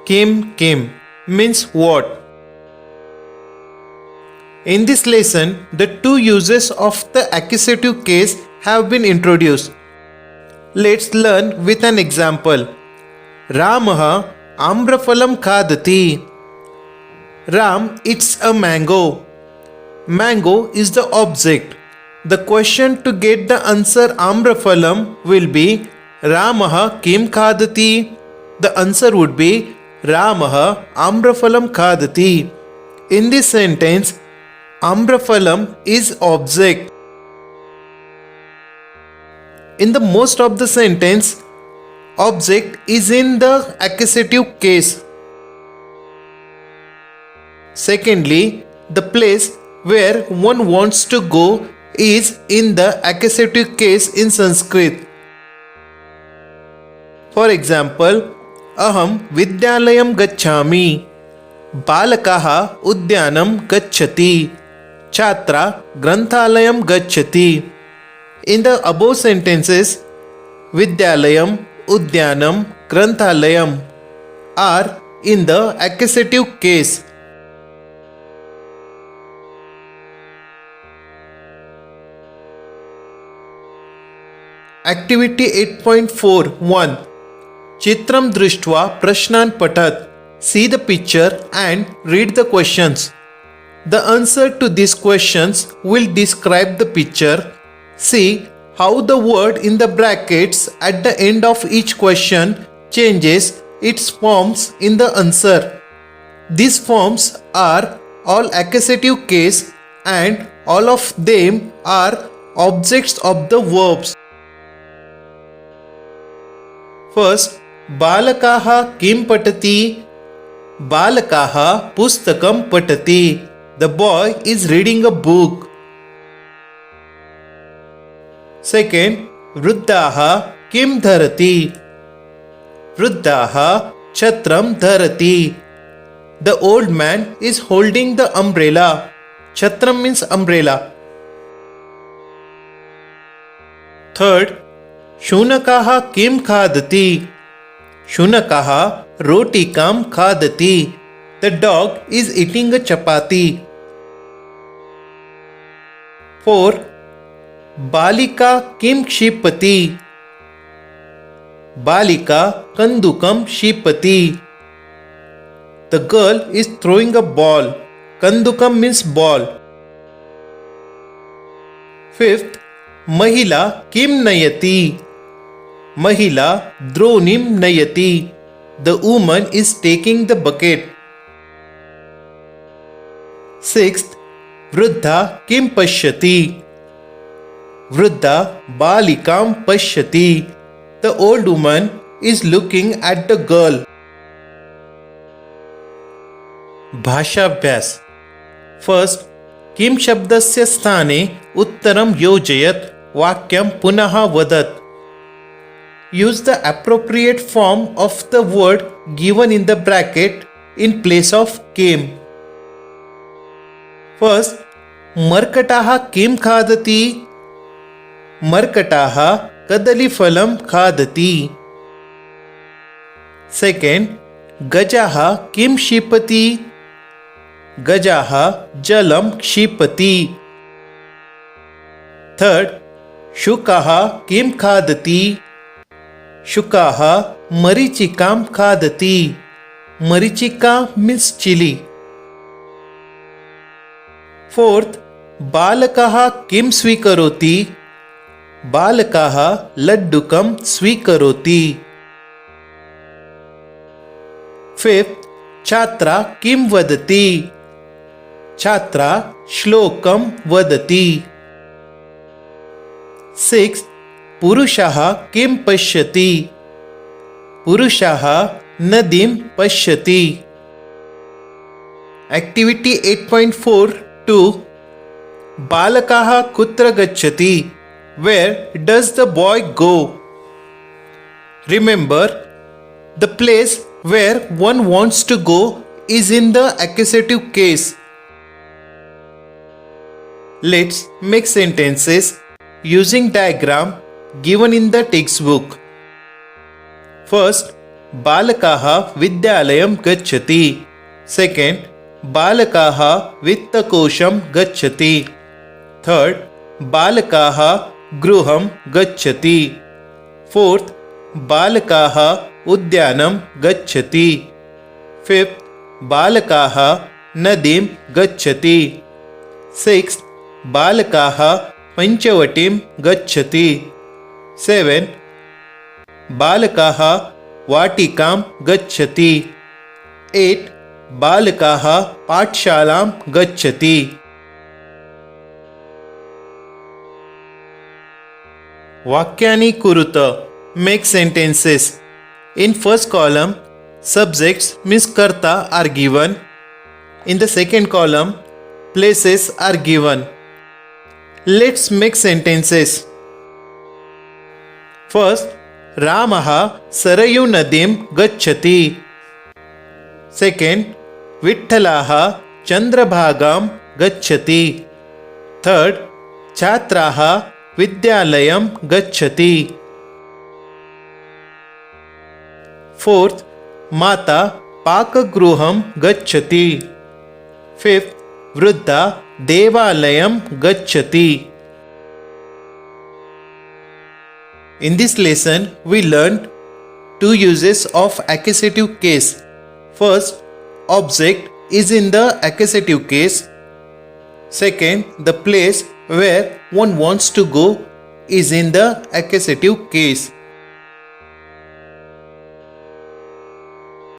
came means what? In this lesson, the two uses of the accusative case have been introduced. Let's learn with an example. Ramaha amrafalam khadati. Ram eats a mango. Mango is the object. The question to get the answer amrafalam will be Ramaha kim khadati. The answer would be Ramaha amrafalam khadati. In this sentence, amrafalam is object. In the most of the sentence, object is in the accusative case. Secondly, the place where one wants to go is in the accusative case in Sanskrit. For example, aham vidyalayam gacchami, balakaha udyanam gacchati, chatra granthalayam gacchati. In the above sentences, vidyalayam, udyanam, granthalayam are in the accusative case. Activity 8.4.1 Chitram drishtva prashnan patat. See the picture and read the questions. The answer to these questions will describe the picture. See how the word in the brackets at the end of each question changes its forms in the answer. These forms are all accusative case and all of them are objects of the verbs. First, balakaha kim patati. Balakaha pustakam patati. The boy is reading a book. Second, vruddhaha kim dharati. Vruddhaha chatram dharati. The old man is holding the umbrella. Chatram means umbrella. Third, shunakaha kim khadati. Shunakaha rotikam khadati. The dog is eating a chapati. Fourth, balika kim kshipati. Balika kandukam shipati. The girl is throwing a ball. Kandukam means ball. Fifth, mahila kim nayati. Mahila dronim nayati. The woman is taking the bucket. Sixth, vruddha kim pashyati. Vruddha balikam pashyati. The old woman is looking at the girl. Bhashabhyas. First, kim shabdasya sthane uttaram yojayat vakyam punaha vadat. Use the appropriate form of the word given in the bracket in place of came. First, markataha kim khadati. Markataha kadalifalam khadati. Second, gajaha kim shipati. Gajaha jalam kshipati. Third, shukaha kim khadati. Shukaha marichikam khadati. Marichika means chili. Fourth, balakaha kim swikaroti. Balakaha laddukam swikaroti. Fifth, chatra kim vadati. Chatra shlokam vadati. Sixth, purushaha kim pashyati. Purushaha nadim pashyati. Activity 8.4.2 Balakaha kutra gacchati. Where does the boy go? Remember, the place where one wants to go is in the accusative case. Let's make sentences using diagram given in the textbook. First, बालकाः विद्यालयं गच्छति. Second, बालकाः वित्तकोशं गच्छति. Third, बालकाः गृहं गच्छति. Fourth, बालकाः उद्यानं गच्छति. Fifth, बालकाः नदीं गच्छति. Sixth, बालकाः पञ्चवटीं गच्छति. 7, बालकाः वाटिकां गच्छति. 8, बालकाः पाठशालां गच्छति. वाक्यानि कुरुत. Make sentences. In first column, subjects means karta are given. In the second column, places are given. Let's make sentences. First, रामः सरयूनदीं गच्छति. Second, विठ्ठलः चन्द्रभागां गच्छति. Third, छात्राः विद्यालयं गच्छति. Fourth, माता पाकगृहं गच्छति. Fifth, वृद्धा देवालयं गच्छति. In this lesson, we learned two uses of accusative case. First, object is in the accusative case. Second, the place where one wants to go is in the accusative case.